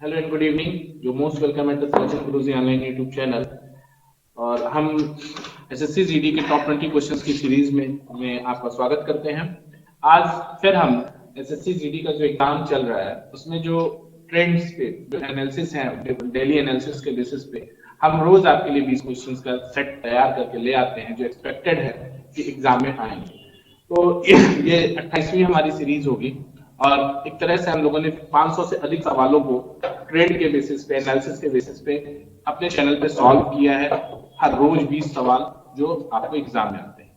Hello and good evening. You most welcome at the Sachin Guruji online YouTube channel. और हम SSC GD के top 20 questions की series में आपका स्वागत करते हैं। आज फिर हम एसएससी जीडी का जो एग्जाम चल रहा है उसमें जो ट्रेंड्स पे जो एनालिसिस है, डेली एनालिसिस के बेसिस पे हम रोज आपके लिए 20 क्वेश्चंस का सेट तैयार करके ले आते हैं जो एक्सपेक्टेड है कि एग्जाम में आएंगे। तो ये 28वीं हमारी सीरीज होगी और एक तरह से हम लोगों ने 500 से अधिक सवालों को ट्रेड के बेसिस पे, एनालिसिस के बेसिस पे अपने चैनल पे सॉल्व किया है। हर रोज 20 सवाल जो आपको एग्जाम में आते हैं।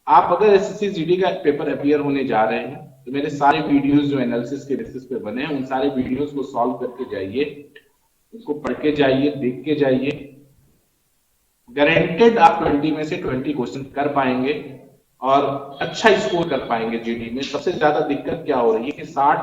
आप अगर एसएससी जीडी का पेपर अपियर होने जा रहे हैं तो मेरे सारे वीडियोस जो एनालिसिस के बेसिस पे बने हैं उन सारे वीडियोस को सॉल्व करके जाइए, उसको पढ़ के जाइए, देख के जाइए। गारंटेड आप 20 में से 20 क्वेश्चन कर पाएंगे और अच्छा स्कोर कर पाएंगे जीडी में। सबसे ज्यादा दिक्कत क्या हो रही है कि 60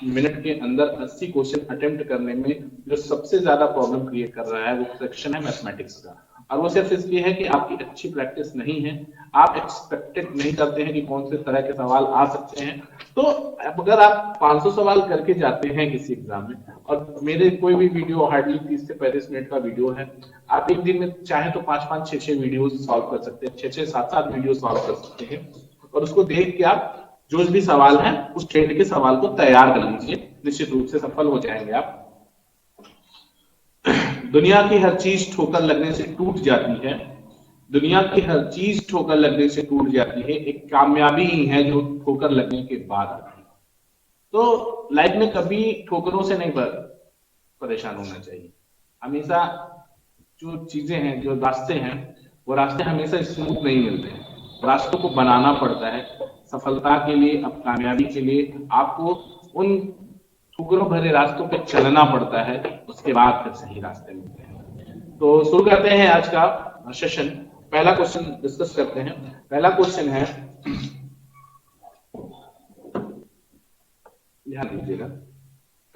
मिनट के अंदर 80 क्वेश्चन अटेम्प्ट करने में जो सबसे ज्यादा प्रॉब्लम क्रिएट कर रहा है वो सेक्शन है मैथमेटिक्स का। और वो सिर्फ इसलिए है कि आपकी अच्छी प्रैक्टिस नहीं है, आप एक्सपेक्टेड नहीं करते हैं कि कौन से तरह के सवाल आ सकते हैं। तो अगर आप 500 सवाल करके जाते हैं किसी एग्जाम में, और मेरे कोई भी वीडियो हार्डली 30 से 35 मिनट का वीडियो है, आप एक दिन में चाहे तो 5-5, 6-6 वीडियो सॉल्व कर सकते हैं, 6-6, 7-7 वीडियो सॉल्व कर सकते हैं। और उसको देख के आप जो भी सवाल है उस ट्रेंड के सवाल को तैयार कर लीजिए, निश्चित रूप से सफल हो जाएंगे आप। दुनिया की हर चीज ठोकर लगने से टूट जाती है, दुनिया की हर चीज ठोकर लगने से टूट जाती है, एक कामयाबी ही है जो ठोकर लगने के बाद आती है। तो लाइफ में कभी ठोकरों से नहीं परेशान होना चाहिए। हमेशा जो चीजें हैं, जो रास्ते हैं, वो रास्ते हमेशा स्मूथ नहीं मिलते हैं, रास्तों को बनाना पड़ता है। सफलता के लिए, अब कामयाबी के लिए आपको उन ठोकरों भरे रास्तों पे चलना पड़ता है, उसके बाद फिर सही रास्ते मिलते हैं। तो शुरू करते हैं आज का सेशन। पहला क्वेश्चन डिस्कस करते हैं। पहला क्वेश्चन है, ध्यान दीजिएगा।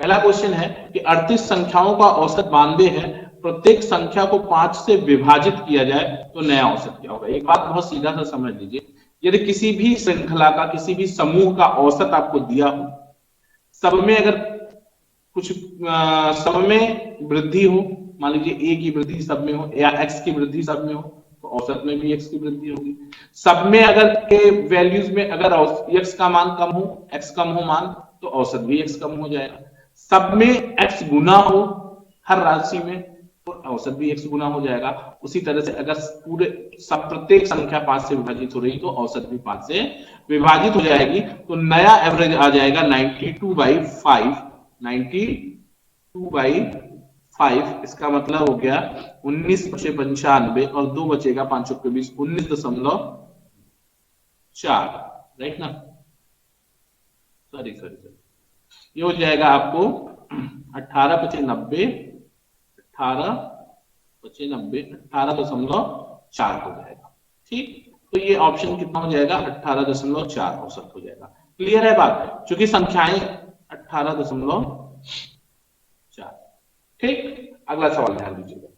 पहला क्वेश्चन है कि 38 संख्याओं का औसत 92 है, प्रत्येक संख्या को 5 से विभाजित किया जाए तो नया औसत क्या होगा। एक बात बहुत सीधा सा समझ लीजिए, यदि किसी भी श्रृंखला का, किसी भी समूह का औसत आपको दिया हो, सब में अगर कुछ सब में वृद्धि हो, मान लीजिए ए की वृद्धि सब में हो या एक्स की वृद्धि सब में हो, तो औसत में भी एक्स की वृद्धि होगी। सब में अगर के वैल्यूज में अगर एक्स का मान कम हो, एक्स कम हो मान, तो औसत भी एक्स कम हो जाएगा। सब में एक्स गुना हो हर राशि में, तो औसत भी एक्स गुना हो जाएगा। उसी तरह से अगर पूरे सब प्रत्येक संख्या 5 से विभाजित हो रही तो औसत भी 5 से विभाजित हो जाएगी, तो नया एवरेज आ जाएगा 92/5। 92/5 इसका मतलब हो गया 19 बचे 95 और 2 बचेगा 5 के 20, 19.4, राइट ना। सॉरी, ये हो जाएगा आपको 18 बचे 90, 18.4 हो जाएगा। ठीक, तो ये ऑप्शन कितना हो जाएगा, 18.4 औसत हो जाएगा। क्लियर है बात, क्योंकि संख्याएं 18.4। ठीक, अगला सवाल ध्यान दीजिएगा।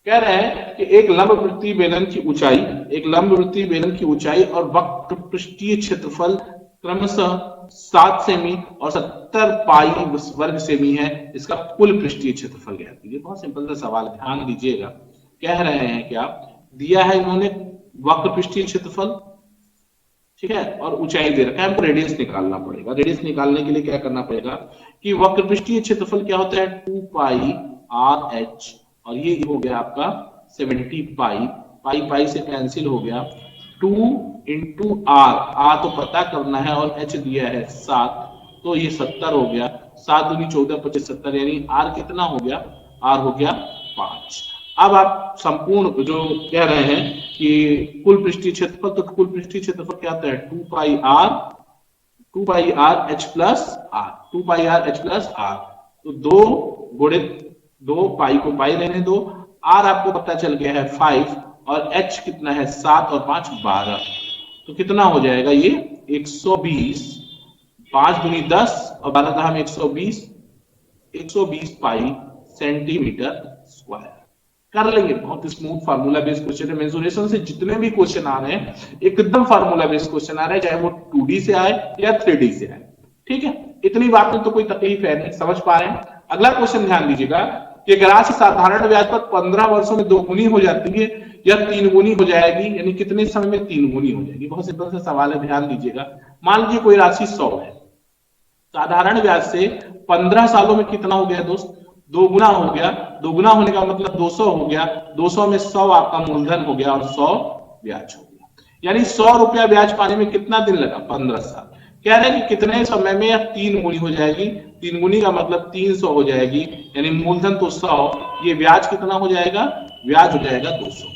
कह रहे हैं कि एक लंबवृत्तीय बेलन की ऊंचाई और वक्र पृष्ठीय क्षेत्रफल क्रमशः 7 सेमी और 70 पाई वर्ग सेमी है, इसका कुल पृष्ठीय क्षेत्रफल ज्ञात कीजिए। बहुत सिंपल सा सवाल, ध्यान दीजिएगा। कह रहे हैं क्या, दिया है इन्होंने वक्र पृष्ठीय क्षेत्रफल, ठीक है, और ऊंचाई दे रखा है, हमको रेडियस निकालना पड़ेगा। रेडियस निकालने के लिए क्या करना पड़ेगा कि वक्र पृष्ठीय क्षेत्रफल क्या होता है, 2πr/h, और ये हो गया आपका 70 पाई, पाई से कैंसिल हो गया, 2 इंटू आर तो पता करना है और h दिया है 7, तो ये 70 हो गया। 7 दूनी 14, 25, 70, यानी आर कितना हो गया, आर हो गया 5। अब आप संपूर्ण जो कह रहे हैं कि कुल पृष्ठीय क्षेत्रफल, तो कुल पृष्ठीय क्षेत्रफल क्या आता है, 2πr/h plus are, 2πr/h plus are, तो 2 गुणित 2, पाई को पाई रहने दो, आर आपको पता चल गया है 5 और h कितना है 7 और 5 12, तो कितना हो जाएगा ये 120, 5 दूनी 10 और 12 का हम 120 पाई सेंटीमीटर स्क्वायर। कर लेंगे, बहुत स्मूथ फार्मूला बेस्ड क्वेश्चन है। मेंसुरेशन से जितने भी क्वेश्चन आ रहे हैं एकदम फार्मूला बेस्ड क्वेश्चन आ रहे हैं, चाहे वो 2D से आए या 3D से आए। ठीक है, इतनी बात में तो कोई तकलीफ है नहीं, समझ पा रहे हैं। अगला क्वेश्चन ध्यान दीजिएगा कि अगर राशि साधारण ब्याज पर 15 वर्षों में 2 गुनी हो जाती है या 3 गुनी हो जाएगी, यानी कितने समय में 3 गुनी हो जाएगी। बहुत सिंपल सा सवाल है, ध्यान दीजिएगा। मान लीजिए कोई राशि 100 है, साधारण ब्याज से 15 सालों में कितना हो गया दोस्त, 2 गुना हो गया। 2 गुना होने का मतलब 200 हो गया। 200 में 100 आपका मूलधन हो गया और 100 ब्याज हो गया, यानी 100 रुपया ब्याज पाने में कितना दिन लगा, 15 साल। कह रहे हैं कि कितने समय में 3 गुनी हो जाएगी। 3 गुनी का मतलब 300 हो जाएगी, यानी मूलधन तो 100, ये ब्याज कितना हो जाएगा, ब्याज हो जाएगा 200।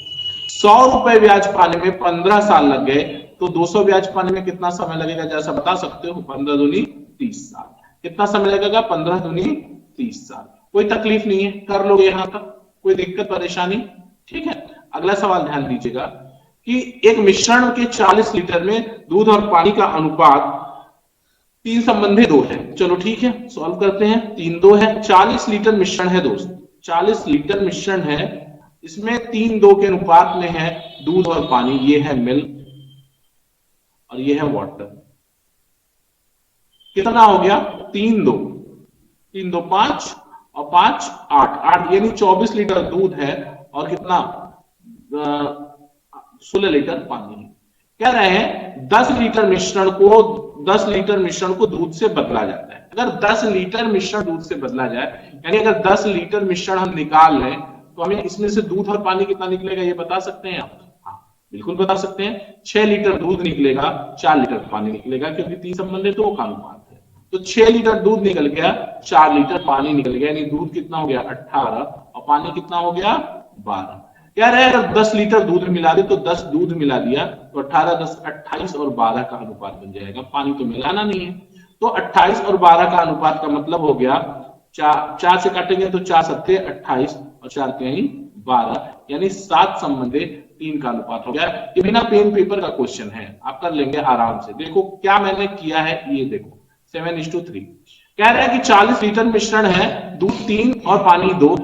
100 रुपए ब्याज पाने में 15 साल लग गए, तो 200 ब्याज पाने में कितना समय लगेगा, जैसा बता सकते हो, 15 दूनी 30 साल। कितना समय लगेगा, 15 दूनी 30 साल। कोई तकलीफ नहीं है, कर लोगे यहां तक, कोई दिक्कत परेशानी, ठीक है। अगला सवाल ध्यान दीजिएगा कि एक मिश्रण के 40 लीटर में दूध और पानी का अनुपात 3 संबंधी 2 है। चलो ठीक है, सॉल्व करते हैं। 3 2 है, 40 लीटर मिश्रण है दोस्त, 40 लीटर मिश्रण है, इसमें 3 2 के अनुपात में है दूध और पानी। ये है मिल्क और ये है वाटर। कितना हो गया, 3 2 3 2 5 और 5 8 8, यानी 24 लीटर दूध है और कितना 16 लीटर पानी है। कह रहे हैं 10 लीटर मिश्रण को दूध से बदला जाता है। अगर 10 लीटर मिश्रण दूध से बदला जाए, यानी अगर 10 लीटर मिश्रण हम निकाल लें, तो हमें इसमें से दूध और पानी कितना निकलेगा, ये बता सकते हैं आप? हाँ बिल्कुल बता सकते हैं। 6 लीटर दूध निकलेगा, 4 लीटर पानी निकलेगा, क्योंकि 3 संबंधी 2 का अनुपात है। तो 6 लीटर दूध निकल गया, 4 लीटर पानी निकल गया, यानी दूध कितना हो गया 18 और पानी कितना हो गया 12। कह रहे हैं अगर 10 लीटर दूध मिला दे, तो 10 दूध मिला दिया तो 18 10 28 और 12 का अनुपात बन जाएगा। पानी तो मिलाना नहीं है, तो 28 और 12 का अनुपात का मतलब हो गया 4 से काटेंगे तो 4 सत्ते 28 और 4 3 12, यानी 7 संबंधी 3 का अनुपात हो गया। ये बिना पेन पेपर का क्वेश्चन है, आप कर लेंगे आराम से। देखो क्या मैंने किया है, ये देखो 7:3। कह रहे हैं कि 40 लीटर मिश्रण है, दूध 3 और पानी 2,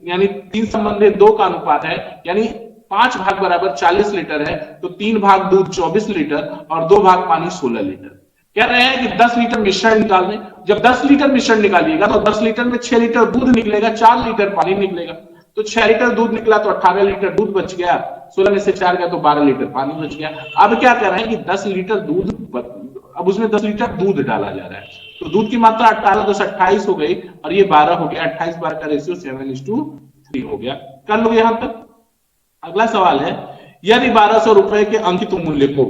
यानी 3 संबंधी 2 का अनुपात है, यानी 5 भाग बराबर 40 लीटर है, तो 3 भाग दूध 24 लीटर और 2 भाग पानी 16 लीटर। कह रहे हैं कि 10 लीटर मिश्रण निकालने, जब 10 लीटर मिश्रण निकालिएगा तो 10 लीटर में 6 लीटर दूध निकलेगा, 4 लीटर पानी निकलेगा। तो 6 लीटर दूध निकला तो 18 लीटर दूध बच गया, 16 में से 4 गया तो 12 लीटर पानी बच गया। अब क्या कर रहे हैं कि 10 लीटर दूध, अब उसमें 10 लीटर दूध डाला जा रहा है, तो दूध की मात्रा 18 10 28 हो गई और ये 12 हो गया। 28 12 का रेशियो 7:3 हो गया। कर लो यहां तक। अगला सवाल है, यदि 1200 रुपए के अंकित मूल्य को,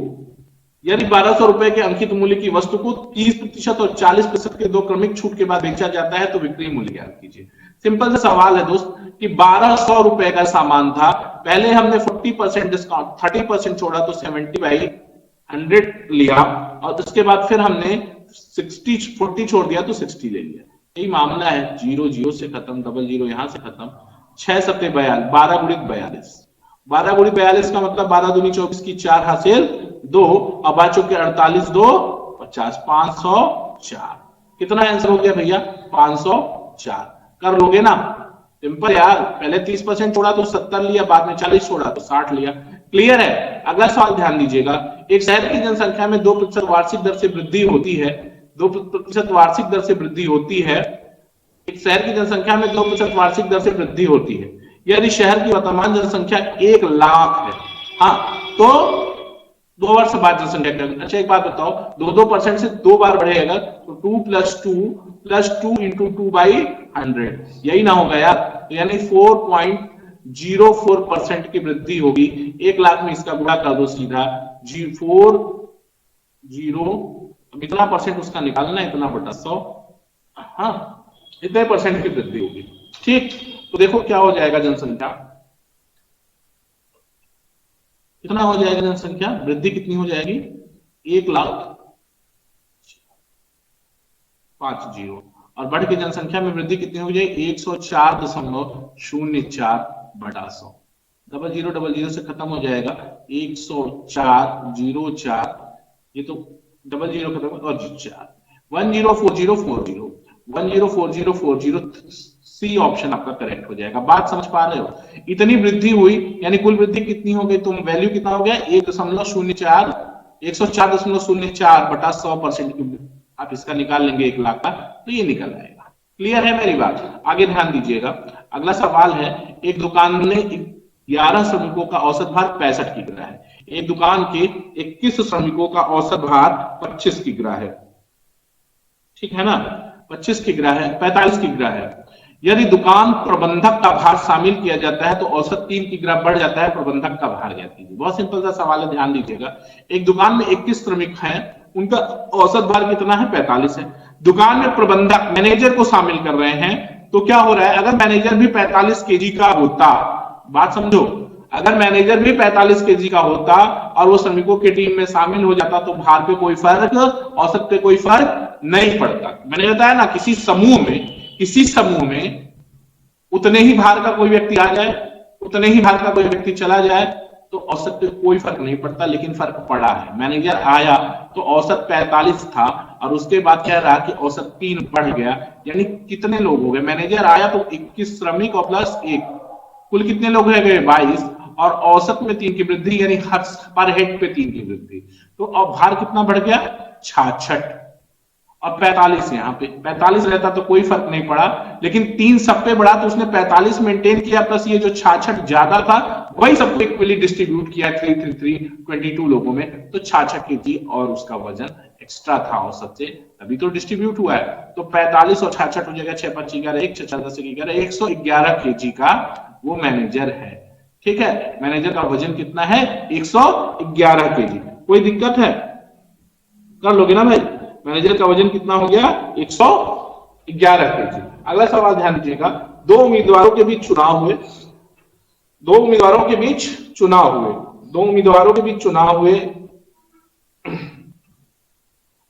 यदि 1200 रुपए के अंकित मूल्य की वस्तु को 30% और 40% के 2 क्रमिक छूट के बाद बेचा जाता है, तो विक्रय मूल्य ज्ञात कीजिए। सिंपल सा सवाल है दोस्त कि 1200 रुपए का सामान था, पहले हमने 40% डिस्काउंट 30% छोड़ा तो 70/100 लिया, और उसके बाद फिर हमने 40 छोड़ दिया तो 60 ले लिया। यही मामला है। 0 0 से खत्म, 00 यहां से खत्म, 6 7 42, 12 गुणित 42, 12 गुणित 42 का मतलब 12 दूनी 24 की 4 हासिल 2, अब आ चुके 48 2 50, 504। कितना आंसर हो गया भैया, 504। कर लोगे ना, सिंपल यार। पहले 30% छोड़ा तो 70 लिया, बाद में 40 छोड़ा तो 60 लिया। क्लियर है। अगला सवाल ध्यान दीजिएगा, एक शहर की जनसंख्या में 2% वार्षिक दर से वृद्धि होती है, 2% वार्षिक दर से वृद्धि होती है। एक शहर की जनसंख्या में 2% वार्षिक दर से वृद्धि होती है, यदि शहर की वर्तमान जनसंख्या 1 लाख है, हाँ, तो 2 वर्ष बाद जनसंख्या क्या। अच्छा एक बात बताओ, 2% से 2 बार बढ़ेगा, तो 2 + 2 × 2/100, यही ना होगा यार। तो यानी 4.04% की वृद्धि होगी। 1 लाख में इसका गुणा कर दो सीधा, 40, इतना परसेंट उसका निकालना है, इतना बटा 100, हाँ इतने परसेंट की वृद्धि होगी। ठीक, तो देखो क्या हो जाएगा, जनसंख्या कितना हो जाएगा, जनसंख्या वृद्धि कितनी हो जाएगी, 1,50,000, और बढ़ के जनसंख्या में वृद्धि कितनी हो जाएगी, 104.04/100। 00 से खत्म हो जाएगा, 104.04, ये तो 00 खत्म और 4, 104040, 104040, सी ऑप्शन आपका करेक्ट हो जाएगा। बात समझ पा रहे हो, इतनी वृद्धि हुई, यानी कुल वृद्धि कितनी हो गई, तुम वैल्यू कितना हो गया, 1.04, 104.04/100% की। आप इसका निकाल लेंगे 1 लाख का, तो ये निकल आएगा। क्लियर है मेरी बात? आगे ध्यान दीजिएगा। अगला सवाल है, एक दुकान में 11 श्रमिकों का औसत भार 65 किग्रा है। एक दुकान के 21 श्रमिकों का औसत भार 25 किग्रा है, ठीक है ना? 25 किग्रा है, 45 किग्रा है। यदि दुकान प्रबंधक का भार शामिल किया जाता है तो औसत 3 किग्रा बढ़ जाता है, प्रबंधक का भार ज्ञात कीजिए। बहुत सिंपल सा सवाल है, ध्यान दीजिएगा। एक दुकान में 21 श्रमिक हैं, उनका औसत भार कितना है? 45 है। दुकान में प्रबंधक मैनेजर को शामिल कर रहे हैं, तो क्या हो रहा है, अगर मैनेजर भी 45 केजी का होता, बात समझो, अगर मैनेजर भी 45 केजी का होता और वो श्रमिकों की टीम में शामिल हो जाता तो भार पे कोई फर्क, औसत पे कोई फर्क नहीं पड़ता। मैंने बताया ना, किसी समूह में उतने ही भार का कोई व्यक्ति आ जाए, उतने ही भार का कोई व्यक्ति चला जाए तो औसत पे कोई फर्क नहीं पड़ता, लेकिन फर्क पड़ा है। मैनेजर आया तो औसत 45 था और उसके बाद क्या रहा कि औसत 3 बढ़ गया, यानी कितने लोग हो गए? मैनेजर आया तो 21 श्रमिक और प्लस 1, कुल कितने लोग रह गए? 22, और औसत में 3 की वृद्धि, यानी पर हेड पे 3 की वृद्धि, तो अब भार कितना बढ़ गया? 66। अब 45 यहाँ पे 45 रहता तो कोई फर्क नहीं पड़ा, लेकिन 3 सब पे बढ़ा तो उसने 45 मेंटेन किया, प्लस ये जो 66 ज्यादा था वही सबको इक्वली डिस्ट्रीब्यूट किया 333 22 लोगों में, तो 66 केजी और उसका वजन एक्स्ट्रा था औसत से, अभी तो डिस्ट्रीब्यूट हुआ है। तो 45 और 66 हो जाएगा, 6 5 11 1 6 10 11 111 केजी का वो मैनेजर है, ठीक है? मैनेजर का वजन कितना है? 111 केजी। कोई दिक्कत है? कर लोगे ना भाई? मैनेजर का वजन कितना हो गया? 111 केजी। अगला सवाल ध्यान दीजिएगा। दो उम्मीदवारों के बीच चुनाव हुए, दो उम्मीदवारों के बीच चुनाव हुए, दो उम्मीदवारों के बीच चुनाव हुए।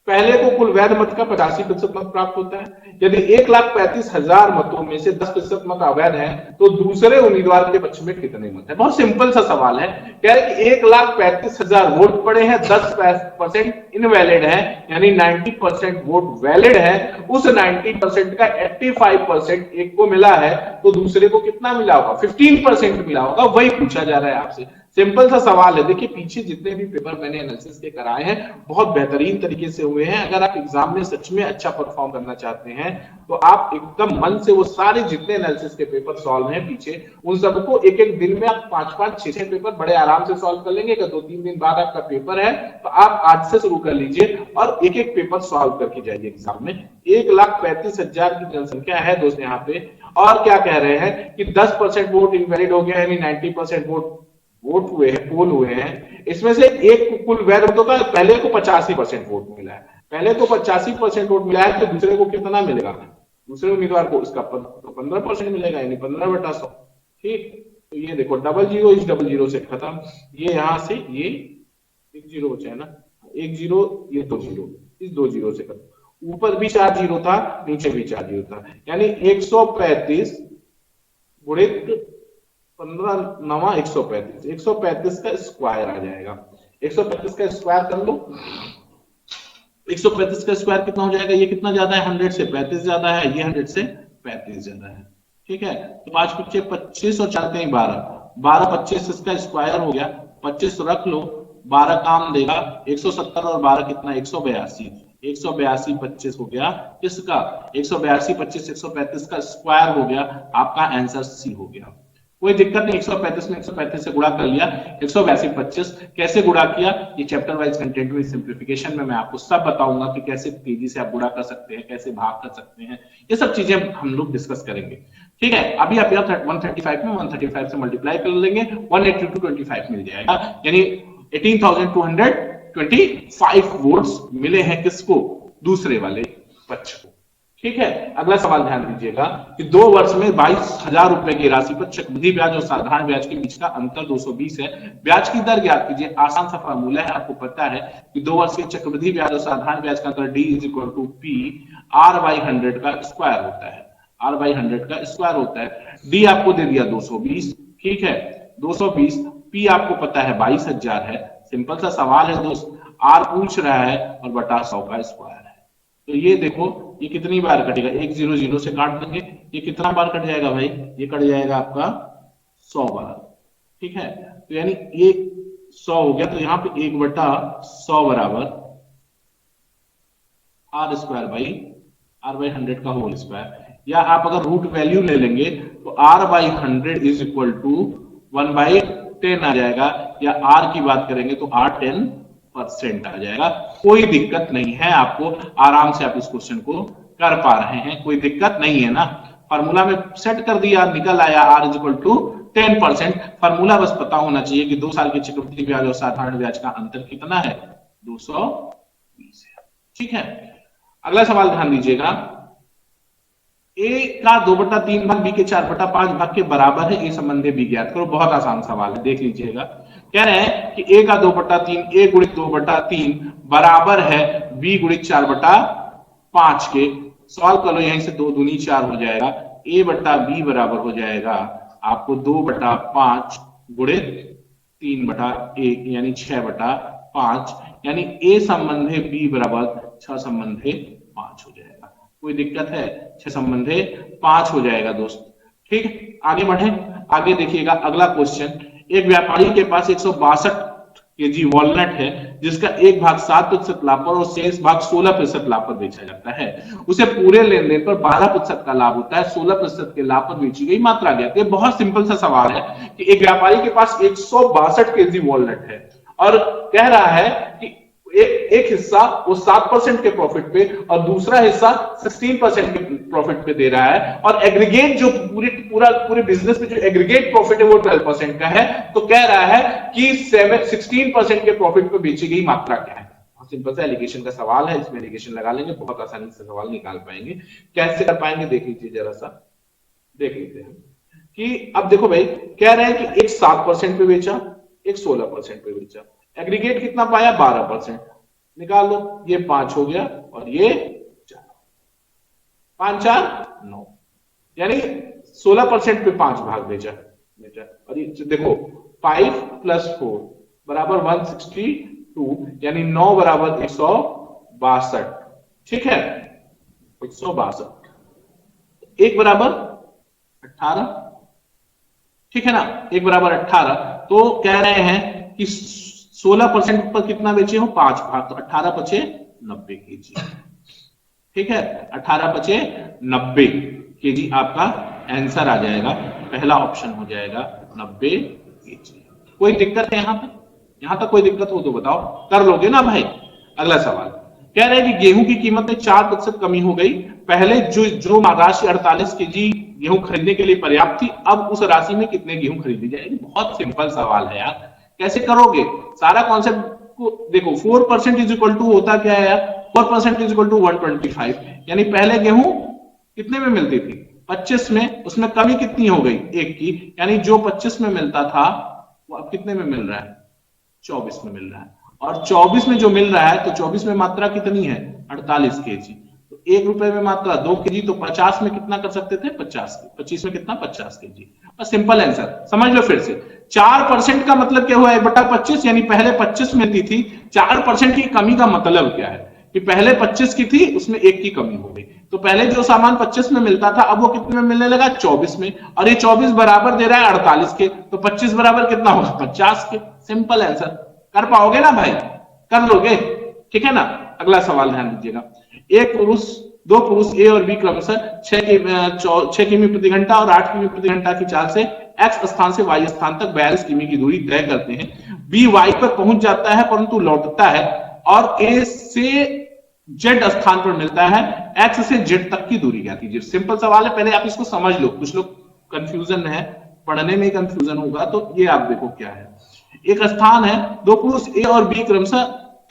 पहले को कुल वैध मत का 85% मत प्राप्त होता है। यदि 1,35,000 मतों में से 10% मत अवैध है तो दूसरे उम्मीदवार के पक्ष में कितने मत है? बहुत सिंपल सा सवाल है। कह रहे कि 1,35,000 वोट पड़े हैं, 10% इनवैलिड है, यानी 90% वोट वैलिड है। उस 90% का 85% एक को मिला है, तो दूसरे को कितना मिला होगा? 15% मिला होगा। वही पूछा जा रहा है आपसे। सिंपल सा सवाल है। देखिए, पीछे जितने भी पेपर मैंने एनालिसिस के कराए हैं बहुत बेहतरीन तरीके से हुए हैं। अगर आप एग्जाम में सच में अच्छा परफॉर्म करना चाहते हैं तो आप एकदम मन से वो सारे जितने एनालिसिस के पेपर सॉल्व हैं पीछे, उन सबको एक एक दिन में आप 5-5 6-6 पेपर बड़े आराम से सॉल्व कर लेंगे। अगर 2-3 दिन बाद आपका पेपर है तो आप आज से शुरू कर लीजिए और एक एक पेपर सॉल्व करके जाइए एग्जाम में। 1,35,000 की जनसंख्या है दोस्त यहाँ पे, और क्या कह रहे हैं कि 10% वोट इनवैलिड हो गया, यानी 90% वोट हुए हैं, पोल हुए हैं। इसमें से एक कुल वैध मतों का पहले को 85% वोट मिला है, पहले को 85% वोट मिला है, तो दूसरे को कितना मिलेगा? दूसरे उम्मीदवार को इसका 15% मिलेगा, यानी 15/100। ठीक, तो ये देखो, डबल जीरो इस डबल जीरो से खत्म, ये यहां से ये एक जीरो बचा है ना, एक जीरो, ये 2 जीरो, इस 2 जीरो से खत्म। ऊपर भी 4 जीरो था, नीचे भी 4 जीरो था, यानी 135 गुणित 15 नवा 135, 135 का स्क्वायर आ जाएगा। 135 का स्क्वायर कर लो, 135 का स्क्वायर कितना हो जाएगा? ये कितना ज्यादा है? 100 से 35 ज्यादा है, ये 100 से 35 ज्यादा है, ठीक है? तो 5 पीछे 25 और 4 के 12, 12 25 इसका स्क्वायर हो गया, 25 रख लो, 12 काम देगा, 170 और 12 कितना? 182, 182 25 हो गया किसका? 182 25 135 का स्क्वायर हो गया, आपका आंसर सी हो गया। कोई दिक्कत नहीं, 135 में 135 से गुणा कर लिया, 182 25 कैसे गुणा किया, ये चैप्टर वाइज कंटेंट में सिंप्लीफिकेशन में मैं आपको सब बताऊंगा कि कैसे तेजी से आप गुणा कर सकते हैं, कैसे भाग कर सकते हैं, ये सब चीजें हम लोग डिस्कस करेंगे, ठीक है? अभी आप यहाँ 135 में 135 से मल्टीप्लाई कर लेंगे, 182 मिल जाएगा, यानी 18,225 वोट्स मिले हैं किसको? दूसरे वाले पक्ष को, ठीक है? अगला सवाल ध्यान दीजिएगा कि 2 वर्ष में 22,000 रुपए की राशि पर चक्रवृद्धि ब्याज और साधारण ब्याज के बीच का अंतर 220 है। ब्याज की दर ज्ञात कीजिए। आसान सा फार्मूला है, आपको पता है कि 2 वर्ष के चक्रवृद्धि ब्याज और साधारण ब्याज का अंतर D = P R/100 का स्क्वायर होता है, R/100 का स्क्वायर होता है। D आपको दे दिया 220, ठीक है? 220, P आपको पता है 22,000 है। सिंपल सा सवाल है दोस्त, R पूछ रहा है और बटा 100 का स्क्वायर है। तो ये देखो, ये कितनी बार कटेगा? 1 0 0 से काट देंगे, ये कितना बार कट जाएगा भाई? ये कट जाएगा आपका 100 बार, ठीक है? तो यानी 100 हो गया, तो यहाँ पे 1/100 बराबर R² बाई R/100 का होल स्क्वायर। या आप अगर रूट वैल्यू ले लेंगे तो r/100 इज इक्वल टू 1/10 आ जाएगा, या r की बात करेंगे तो r 10% आ जाएगा। कोई दिक्कत नहीं है, आपको आराम से आप इस क्वेश्चन को कर पा रहे हैं, कोई दिक्कत नहीं है ना। फार्मूला में सेट कर दिया, निकल आया r is equal to 10%। Formula बस पता होना चाहिए कि 2 साल के चक्रवृद्धि ब्याज और साधारण ब्याज का अंतर कितना है, 220 है। ठीक है, अगला सवाल ध्यान दीजिएगा, ए का 2/3 भाग बी के 4/5 भाग के बराबर है, ए संबंधी बी ज्ञात करो। बहुत आसान सवाल है, देख लीजिएगा। कह रहे हैं कि ए का 2/3, ए गुणित 2/3 बराबर है बी गुणित 4/5 के। सॉल्व कर लो, यहीं से 2 दूनी 4 हो जाएगा, ए बट्टा बी बराबर हो जाएगा आपको 2/5 गुणित 3/1 यानी 6/5, यानी ए संबंधे बी बराबर 6 संबंधे 5 हो जाएगा। कोई दिक्कत है, 6 संबंधे 5 हो जाएगा दोस्त। ठीक, आगे बढ़े, आगे देखिएगा अगला क्वेश्चन। एक व्यापारी के पास 162 केजी वॉलनट है, जिसका एक भाग 7% लाभ पर और शेष भाग 16% लाभ पर बेचा जाता है। उसे पूरे लेन देन पर 12% का लाभ होता है, 16% के लाभ पर बेची गई मात्रा ज्ञात। ये बहुत सिंपल सा सवाल है कि एक व्यापारी के पास 162 केजी वॉलनट है और कह रहा है कि एक हिस्सा वो 7% के प्रॉफिट पे और दूसरा हिस्सा 16% के प्रॉफिट पे दे रहा है, और एग्रीगेट जो पूरे बिजनेस में जो एग्रीगेट प्रॉफिट है वो 12% का है। तो कह रहा है कि 16% के प्रॉफिट पे बेची गई मात्रा क्या है। सिंपल सा एलिगेशन का सवाल है, इसमें एलिगेशन लगा लेंगे, बहुत आसानी से सवाल निकाल पाएंगे। कैसे कर पाएंगे देख लीजिए, जरा सा देख लेते हैं कि अब देखो भाई, कह रहे हैं कि एक 7% पे बेचा, एक 16% पे बेचा, एग्रीगेट कितना पाया 12%, निकाल लो, ये 5 हो गया और ये 4, 5 4 9, यानी 16% पे 5 भाग बेचा। और ये देखो 5 + 4 बराबर 162, यानी 9 बराबर 162। ठीक है, 162, एक बराबर 18, ठीक है ना, एक बराबर 18। तो कह रहे हैं कि 16% पर कितना बेचे हो, 5 भाग, तो 18 × 90 केजी। ठीक है, 18 × 90 केजी आपका आंसर आ जाएगा, पहला ऑप्शन हो जाएगा 90 केजी। कोई दिक्कत है यहां तक? यहां तक कोई दिक्कत हो तो बताओ, कर लोगे ना भाई। अगला सवाल कह रहे हैं कि गेहूं की कीमत में 4% कमी हो गई। पहले जो राशि 48 केजी गेहूं खरीदने के लिए पर्याप्त थी, अब उस राशि में कितने गेहूं खरीदी जाएगी। बहुत सिंपल सवाल है यार, कैसे करोगे सारा कॉन्सेप्ट को देखो। 4% इज इक्वल टू होता क्या है यार, 4% इज इक्वल टू 125, यानी पहले गेहूं कितने में मिलती थी 25 में, उसमें कमी कितनी हो गई 1 की, यानी जो 25 में मिलता था वो अब कितने में मिल रहा है 24 में मिल रहा है। और 24 में जो मिल रहा है तो 24 में मात्रा कितनी है 48 केजी, तो 1 रुपए में मात्रा 2 केजी, तो 50 में कितना कर सकते थे 50 के, 25 में कितना 50 केजी। और सिंपल आंसर समझ लो फिर से, 4% का मतलब क्या हुआ 1/25, यानी पहले 25 मिलती थी, 4% की कमी का मतलब क्या है कि पहले 25 की थी उसमें 1 की कमी हो गई। तो पहले जो सामान 25 में मिलता था अब वो कितने में मिलने लगा 24 में, और ये 24 बराबर दे रहा है 48 के, तो 25 बराबर कितना होगा 50 के। सिंपल आंसर, कर पाओगे ना भाई, कर लोगे, ठीक है ना। अगला सवाल ध्यान दीजिएगा, दो पुरुष ए और बी क्रमशः 6 किमी प्रति घंटा और 8 किमी प्रति घंटा की चाल से एक्स स्थान से वाई स्थान तक 42 किमी की दूरी तय करते हैं। बी वाई पर पहुंच जाता है परंतु लौटता है, और ए से जेड स्थान पर मिलता है, एक्स से जेड तक की दूरी क्या कीजिए। सिंपल सवाल है, पहले आप इसको समझ लो, कुछ लोग कंफ्यूजन है, पढ़ने में कंफ्यूजन होगा, तो ये आप देखो क्या है। एक स्थान है, दो पुरुष ए और बी क्रमशः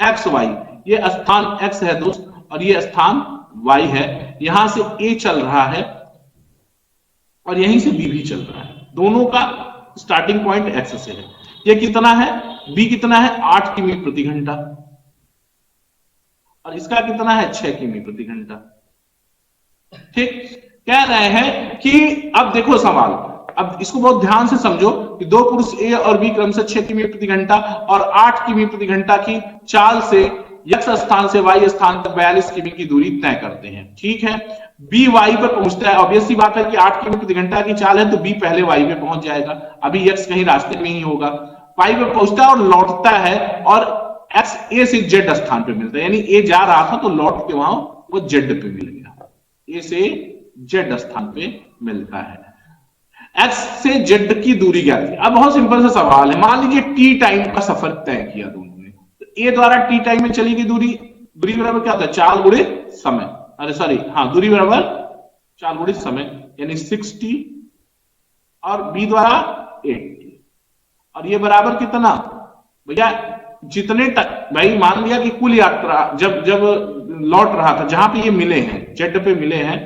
एक्स वाई, ये स्थान एक्स है दोस्त और ये स्थान वाई है। यहां से ए चल रहा है और यहीं से बी भी चल रहा है, दोनों का स्टार्टिंग पॉइंट एक्स से है। ये कितना है बी कितना है 8 किमी प्रति घंटा, और इसका कितना है 6 किमी प्रति घंटा। ठीक, कह रहे हैं कि अब देखो सवाल, अब इसको बहुत ध्यान से समझो कि दो पुरुष ए और बी क्रमशः 6 किमी प्रति घंटा और 8 किमी प्रति घंटा की चाल से एक्स स्थान से वाई स्थान तक 42 किमी की दूरी तय करते हैं। ठीक है, बी वाई पर पहुंचता है, ऑब्वियस सी बात है कि 8 किमी प्रति घंटा की चाल है तो बी पहले वाई पे पहुंच जाएगा, अभी एक्स कहीं रास्ते में ही होगा। वाई पे पहुंचता है और लौटता है, और एक्स ए से जेड स्थान पे मिलता है, यानी ए जा रहा था तो लौट के वहां वो जेड पे मिल गया, ए से जेड स्थान पे मिलता है। एक्स से जेड की दूरी क्या थी? अब बहुत सिंपल सा सवाल है, मान लीजिए टी टाइम का सफर तय किया दोनों ने, तो ए द्वारा टी टाइम में चली गई दूरी, दूरी बराबर क्या होता है 4 गुणे समय, अरे सॉरी हाँ दूरी बराबर 4 गुणे समय यानी 60, और बी द्वारा 80, और ये बराबर कितना भैया जितने तक, भाई मान लिया कि कुल यात्रा जब जब लौट रहा था जहां पे ये मिले हैं जेड पे मिले हैं,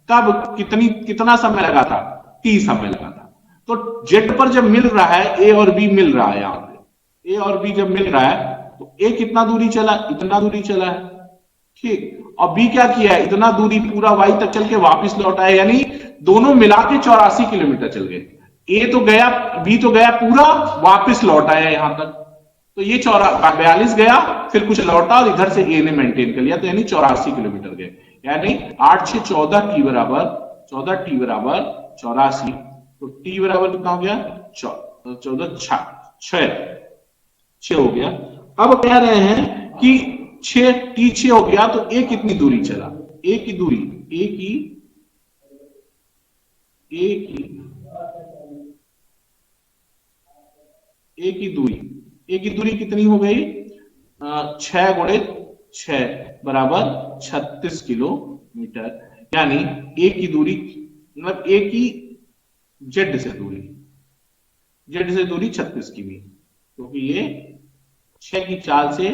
तब कितना समय लगा था, टी समय लगा था। तो जेड पर जब मिल रहा है ए और बी मिल रहा है, यहां पे ए और बी जब मिल रहा है तो ए कितना दूरी चला, इतना दूरी चला है, ठीक, और बी क्या किया है, इतना दूरी पूरा वाई तक चल के वापिस लौटा है, यानी दोनों मिला के 84 किलोमीटर चल गए। ए तो गया, बी तो गया पूरा, वापिस लौट आया यहां तक, तो ये 42 गया, फिर कुछ लौटा और इधर से ए ने मेंटेन कर लिया, तो यानी 84 किलोमीटर गए, यानी 8 से 14 टी बराबर 84, तो टी बराबर कितना हो गया 14 6 हो गया। अब कह रहे हैं कि 6 टी 6 हो गया तो ए कितनी दूरी चला, ए की दूरी ए की दूरी कितनी हो गई 6 गुणे 6 बराबर 36 किलोमीटर, यानी ए की दूरी मतलब ए की जेड से दूरी 36 किमी, क्योंकि ये 6 की चाल से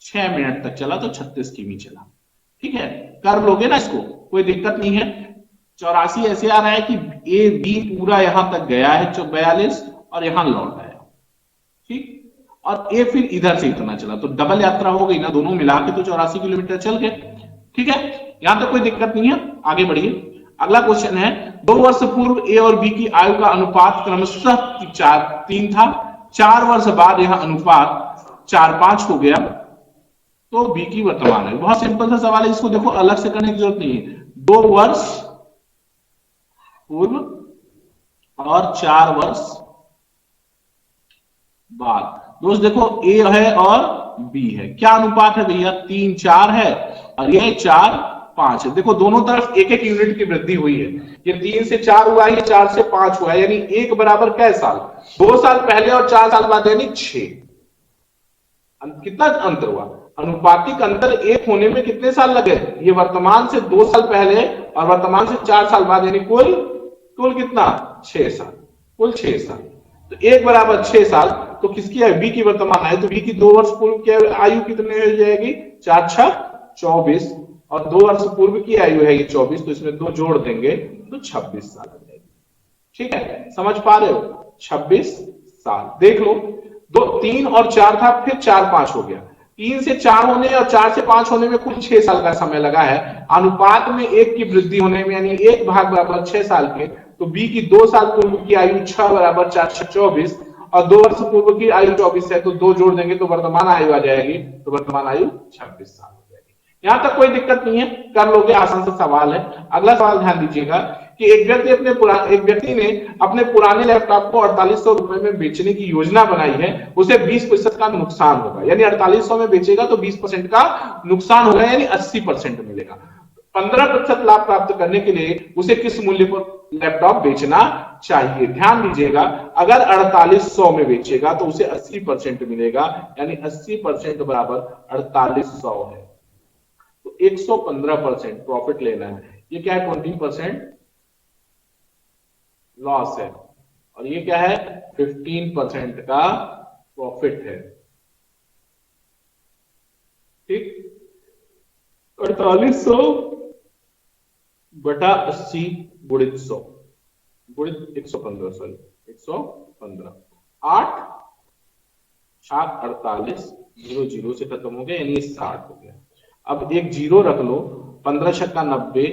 6 मिनट तक चला तो 36 किमी चला, ठीक है, कर लोगे ना इसको, कोई दिक्कत नहीं है। 84 ऐसे आ रहा है कि ए बी पूरा यहां तक गया है 42 और यहां लौट आया, ठीक, और ए फिर इधर से इतना चला, तो डबल यात्रा हो गई ना, दोनों मिला के तो 84 किलोमीटर चल गए, ठीक है, यहां तक कोई दिक्कत नहीं है, आगे बढ़िए। अगला क्वेश्चन है 2 वर्ष पूर्व ए और बी की आयु का अनुपात क्रमशः 3 था, 4 वर्ष बाद यह अनुपात 4:5 हो गया, तो बी की वर्तमान आयु। बहुत सिंपल सा सवाल है, इसको देखो अलग से करने की जरूरत नहीं है। 2 वर्ष पूर्व और 4 वर्ष बाद, दोस्त देखो ए है और बी है, क्या अनुपात है भैया 3:4 है और ये 4:5 है। देखो दोनों तरफ एक एक यूनिट की वृद्धि हुई है, ये 3 से 4 हुआ है, ये 4 से 5 हुआ है, यानी एक बराबर कै साल, 2 साल पहले और 4 साल बाद यानी 6, कितना अंतर हुआ, अनुपातिक अंतर एक होने में कितने साल लगे, ये वर्तमान से 2 साल पहले और वर्तमान से 4 साल बाद, यानी कुल कितना 6 साल, कुल 6 साल, तो एक बराबर 6 साल, तो किसकी है बी की वर्तमान आयु, तो बी की 2 वर्ष पूर्व की आयु कितने हो जाएगी 4 6 24, और 2 वर्ष पूर्व की आयु है 24, तो इसमें 2 जोड़ देंगे तो 26 साल हो जाएगी, ठीक है, समझ पा रहे हो 26 साल। देख लो 2 3 और 4 था, फिर 4:5 हो गया, 3 से 4 होने और 4 से 5 होने में कुल 6 साल का समय लगा है, अनुपात में 1 की वृद्धि होने में यानी 1 भाग बराबर 6 साल के, तो बी की 2 साल पूर्व की आयु 6 बराबर 4 6 24, और 2 वर्ष पूर्व की आयु 24 है, तो 2 जोड़ देंगे तो वर्तमान आयु आ जाएगी, तो वर्तमान आयु 26 साल हो जाएगी। यहां तक कोई दिक्कत नहीं है, कर लोगे, आसान सा सवाल है। अगला सवाल ध्यान दीजिएगा कि एक व्यक्ति ने अपने पुराने लैपटॉप को 4800 रुपए में बेचने की योजना बनाई है, उसे 20% का नुकसान होगा, यानी 4800 में बेचेगा तो 20% का नुकसान होगा, यानी 80% मिलेगा। 15% लाभ प्राप्त करने के लिए उसे किस मूल्य पर लैपटॉप बेचना चाहिए? ध्यान दीजिएगा, अगर 4800 में बेचेगा तो उसे 80% मिलेगा, यानी 80% बराबर 4800 है, तो 115% प्रॉफिट लेना है। ये क्या है 20% लॉस है, और ये क्या है 15% का प्रॉफिट है, ठीक, 4800 बटा 80 गुणित 100 गुणित 115, सॉरी 115, 8 7 48, 0 0 से खत्म हो गया, यानी 60 हो गया। अब एक 0 रख लो, 15 छक्का 90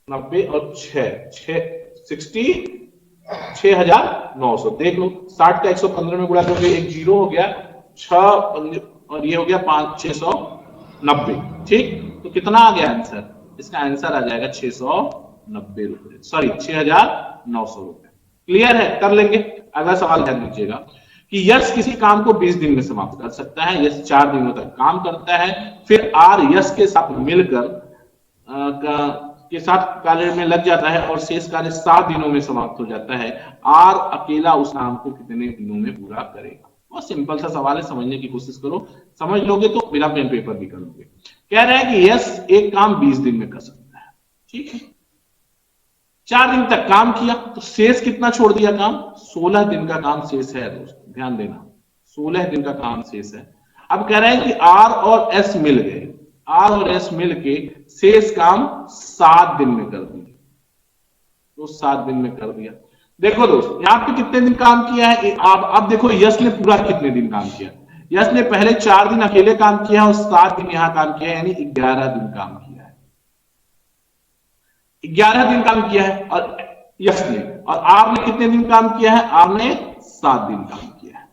90 और 66,900, देख लो 60 का 115 में गुणा करोगे, एक 0 हो गया, 6 और ये हो गया 5 690, ठीक, तो कितना आ गया आंसर, इसका आंसर आ जाएगा 690 रुपए, सॉरी 6,900 रुपए। क्लियर है, कर लेंगे। अगला सवाल ध्यान दीजिएगा कि यश किसी काम को 20 दिन में समाप्त कर सकता है, यश 4 दिनों तक काम करता है, फिर आर यश के साथ मिलकर के साथ कार्य में लग जाता है और शेष कार्य 7 दिनों में समाप्त हो जाता है, आर अकेला उस काम को कितने दिनों में पूरा करेगा। बहुत सिंपल सा सवाल है, समझने की कोशिश करो, समझ लोगे तो बिना पेन पेपर भी कर लोगे। कह रहा है कि यस एक काम 20 दिन में कर सकता है, ठीक है। 4 दिन तक काम किया तो शेष कितना छोड़ दिया काम, 16 दिन का काम शेष है दोस्तों, ध्यान देना 16 दिन का काम शेष है। अब कह रहे हैं कि आर और एस मिल गए, आर और एस मिल के शेष काम 7 दिन में कर दिया, तो 7 दिन में कर दिया। देखो दोस्त यहां पे कितने दिन काम किया है, अब देखो यश ने पूरा कितने दिन काम किया, यश ने पहले 4 दिन अकेले काम किया और 7 दिन यहां काम किया, यानी 11 दिन काम किया है, 11 दिन काम किया है और यश ने, और आर ने कितने दिन काम किया है, आर ने 7 दिन काम किया है,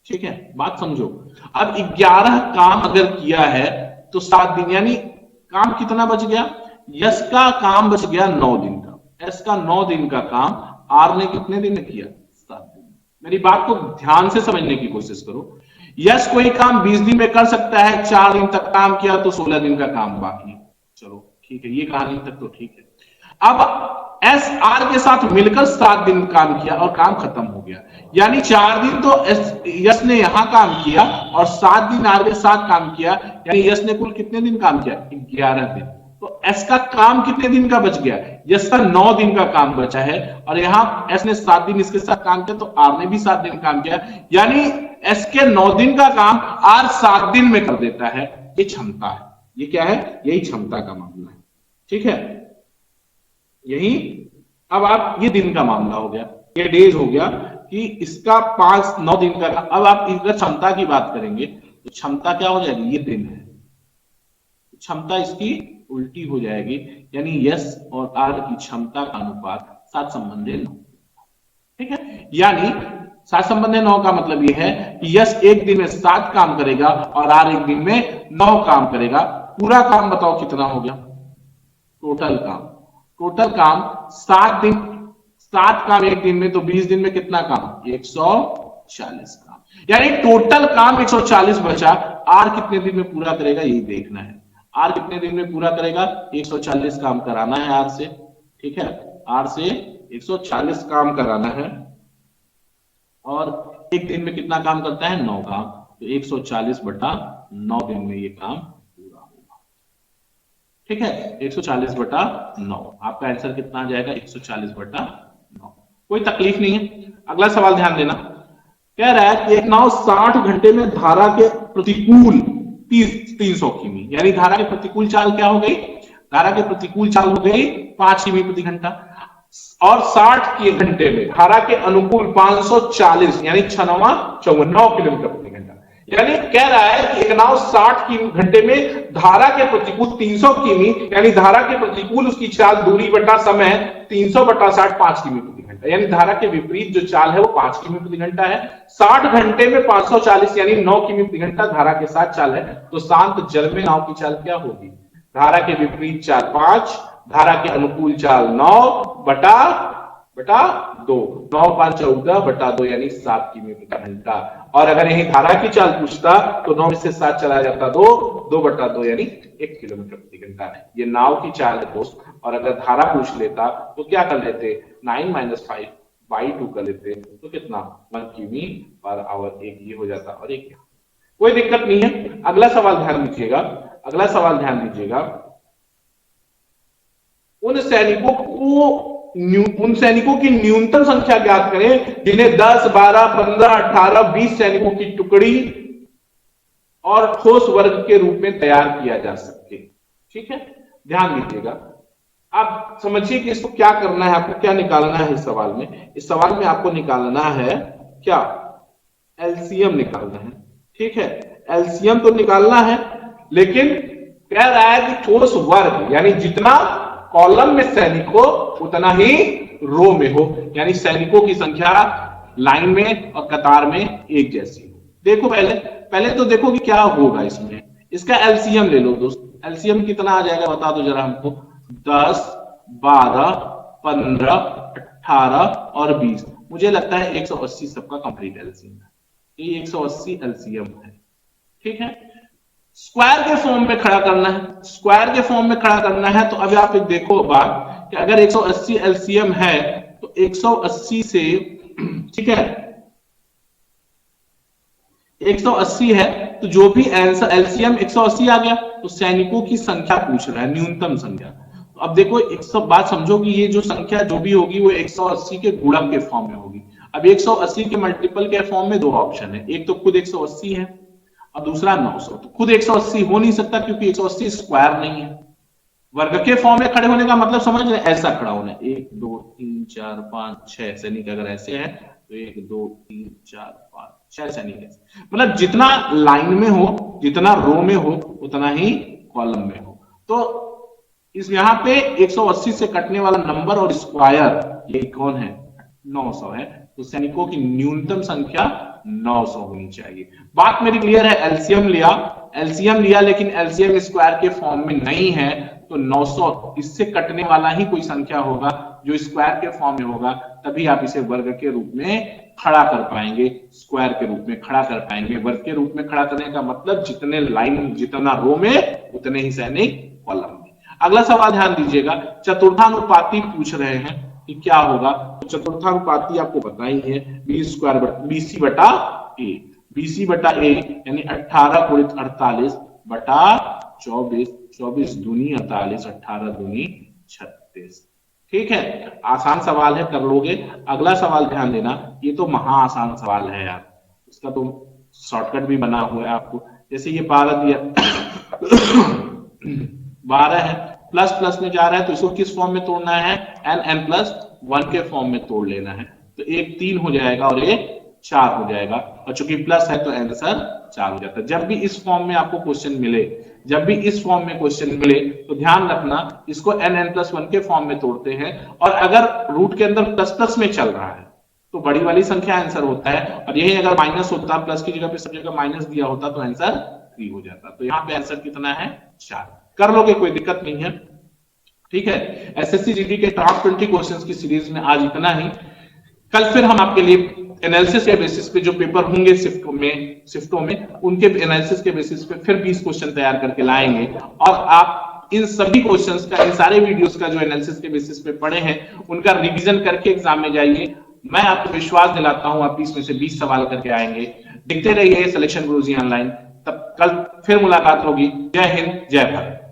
ठीक है। बात समझो, अब 11 काम अगर किया है तो 7 दिन, यानी काम कितना बच गया, यश का काम बच गया 9 दिन का, एस का 9 दिन का काम आर ने कितने दिन में किया, 7 दिन। मेरी बात को ध्यान से समझने की कोशिश करो, यश कोई काम 20 दिन में कर सकता है, 4 दिन तक काम किया तो 16 दिन का काम बाकी, चलो ठीक है, ये कहानी तक तो ठीक है। अब एस आर के साथ मिलकर 7 दिन काम किया और काम खत्म हो गया, यानी 4 दिन तो यश ने यहां काम किया और 7 दिन आर के साथ काम किया, यानी यश ने कुल कितने दिन काम किया, 11 दिन। तो एस का काम कितने दिन का बच गया, यश का 9 दिन का काम बचा है, और यहां एस ने 7 दिन इसके साथ काम किया तो आर ने भी 7 दिन काम किया, यानी एस के 9 दिन का काम आर 7 दिन में कर देता है। ये क्षमता है, ये क्या है, यही क्षमता का मामला है, ठीक है। यही अब आप, ये दिन का मामला हो गया, ये डेज हो गया कि इसका 9 दिन का। अब आप इसका क्षमता की बात करेंगे तो क्षमता क्या हो जाएगी, ये दिन है, क्षमता इसकी उल्टी हो जाएगी, यानी यस और आर की क्षमता का अनुपात 7 संबंध 9, ठीक है। यानी 7 संबंध 9 का मतलब यह है कि यस एक दिन में 7 काम करेगा और आर एक दिन में 9 काम करेगा। पूरा काम बताओ कितना हो गया, टोटल काम 7 दिन, 7 काम एक दिन में, तो 20 दिन में कितना काम, 140 काम, यानी टोटल काम 140 बचा। आर कितने दिन में पूरा करेगा यही देखना है, आर कितने दिन में पूरा करेगा, 140 काम कराना है आर से, ठीक है, आर से 140 काम कराना है, और एक दिन में कितना काम करता है, 9 काम, तो 140 बटा 9 दिन में ये काम पूरा होगा, ठीक है। 140 बटा 9, आपका आंसर कितना आ जाएगा, 140 बटा 9। कोई तकलीफ नहीं है। अगला सवाल ध्यान देना, कह रहा है कि एक नाव 60 घंटे में धारा के प्रतिकूल 300 किमी, यानी धारा के प्रतिकूल चाल क्या हो गई, धारा के प्रतिकूल चाल हो गई 5 किमी प्रति घंटा, और 60 के घंटे में धारा के अनुकूल 540, यानी 9 किलोमीटर प्रति घंटा, यानी कह रहा है कि एक नाव 60 घंटे में धारा के प्रतिकूल 300 किमी, यानी धारा के प्रतिकूल उसकी चाल दूरी बटा समय 300 बटा 60, 5 किमी प्रति घंटा, यानी धारा के विपरीत जो चाल है वो 5 किमी प्रति घंटा है। 60 घंटे में 540 यानी 9 किमी प्रति घंटा धारा के साथ चाल है, तो शांत जल में नाव की चाल क्या होगी, धारा के विपरीत चाल 5, धारा के अनुकूल चाल 9 बटा 2, 9 5 14 बटा 2, यानी 7 किमी प्रति घंटा। और अगर यही धारा की चाल पूछता तो 9 में से 7 चला जाता 2 बटा 2, यानी 1 किलोमीटर प्रति घंटा। ये नाव की चाल है दोस्त, और अगर धारा पूछ लेता तो क्या कर लेते, 9 - 5/2 कर लेते, तो कितना 1 किमी पर आवर, एक ये हो जाता और एक यहाँ, कोई दिक्कत नहीं है। अगला सवाल ध्यान दीजिएगा, अगला सवाल ध्यान दीजिएगा, उन सैनिकों की न्यूनतम संख्या ज्ञात करें जिन्हें 10, 12, 15, 18, 20 सैनिकों की टुकड़ी और ठोस वर्ग के रूप में तैयार किया जा सके, ठीक है। ध्यान दीजिएगा, आप समझिए कि इसको क्या करना है, आपको क्या निकालना है इस सवाल में। इस सवाल में आपको निकालना है क्या, एलसीएम निकालना है, ठीक है, एलसीएम तो निकालना है, लेकिन कह रहा है कि ठोस वर्ग, यानी जितना कॉलम में सैनिक हो उतना ही रो में हो, यानी सैनिकों की संख्या लाइन में और कतार में एक जैसी हो। देखो पहले तो देखो कि क्या होगा इसमें, इसका एलसीएम ले लो दोस्त, एलसीएम कितना आ जाएगा बता दो जरा हमको, 10, 12, 15, 18 और 20, मुझे लगता है 180 सबका कंप्लीट एलसीएम है, ये 180 एलसीएम है, ठीक है। स्क्वायर के फॉर्म में खड़ा करना है, स्क्वायर के फॉर्म में खड़ा करना है। तो अभी आप एक देखो बात कि अगर 180 एलसीएम है तो 180 से, ठीक है, 180 है तो जो भी आंसर एलसीएम 180 आ गया, तो सैनिकों की संख्या पूछ रहा है, न्यूनतम संख्या। तो अब देखो 100 बात समझो कि ये जो संख्या जो भी होगी वो 180 के गुणक के फॉर्म में होगी। अब 180 के मल्टीपल के फॉर्म में दो ऑप्शन है, एक तो खुद 180 है और दूसरा 900। तो खुद 180 हो नहीं सकता क्योंकि 180 स्क्वायर नहीं है। वर्ग के फॉर्म में खड़े होने का मतलब समझ रहे, ऐसा खड़ा होना है, 1 2 3 4 5 6 सैनिक अगर ऐसे है तो 1 2 3 4 5 6 सैनिक ऐसे, मतलब जितना लाइन में हो, जितना रो में हो, उतना ही कॉलम में हो। तो इस यहाँ पे 180 से कटने वाला नंबर और स्क्वायर ये कौन है, 900 है। तो सैनिकों की न्यूनतम संख्या 900 होनी चाहिए। बात मेरी क्लियर है। एलसीएम लिया, एलसीएम लिया लेकिन एलसीएम स्क्वायर के फॉर्म में नहीं है, तो 900 इससे कटने वाला ही कोई संख्या होगा जो स्क्वायर के फॉर्म में होगा, तभी आप इसे वर्ग के रूप में खड़ा कर पाएंगे, स्क्वायर के रूप में खड़ा कर पाएंगे। वर्ग के रूप में खड़ा करने का मतलब जितने लाइन, जितना रो में उतने ही सैनिक कॉलम में। अगला सवाल ध्यान दीजिएगा, चतुर्थानुपाती पूछ रहे हैं कि क्या होगा। तो चतुर्थानुपाती आपको पता ही है, बी स्क्वायर बीसी बटा ए, बीसी बटा ए यानी 18 गुणित 48 बटा 24, 24 दूनी 48, 18 दूनी 36। ठीक है, आसान सवाल है, कर लोगे। अगला सवाल ध्यान देना, ये तो महा आसान सवाल है यार, इसका तो शॉर्टकट भी बना हुआ है आपको। जैसे ये 12 दिया 12 है, प्लस प्लस में जा रहा है तो इसको किस फॉर्म में तोड़ना है, एन एन प्लस 1 के फॉर्म में तोड़ लेना है। तो एक 3 हो जाएगा और एक 4 हो जाएगा, और चूंकि प्लस है तो आंसर 4 हो जाता है। जब भी इस फॉर्म में आपको क्वेश्चन मिले, जब भी इस फॉर्म में क्वेश्चन मिले तो ध्यान रखना इसको एन एन प्लस 1 के फॉर्म में तोड़ते हैं, और अगर रूट के अंदर प्लस प्लस में चल रहा है तो बड़ी वाली संख्या आंसर होता है, और यही अगर माइनस होता, प्लस की जगह पे सब जगह माइनस दिया होता तो आंसर 3 हो जाता। तो यहाँ पे आंसर कितना है, 4। कर लोगे, कोई दिक्कत नहीं है। ठीक है, एसएससी जीडी के टॉप 20 क्वेश्चंस की सीरीज में आज इतना ही। कल फिर हम आपके लिए एनालिसिस के बेसिस पे जो पेपर होंगे शिफ्टों में उनके एनालिसिस के बेसिस पे फिर 20 क्वेश्चन तैयार करके लाएंगे, और आप इन सभी क्वेश्चंस का, इन सारे वीडियोस का जो एनालिसिस के बेसिस पे पढ़े हैं उनका रिवीजन करके एग्जाम में जाइए। मैं आपको विश्वास दिलाता हूं आप 20 में से 20 सवाल करके आएंगे। देखते रहिए सिलेक्शन गुरुजी ऑनलाइन। तब कल फिर मुलाकात होगी। जय हिंद, जय भारत।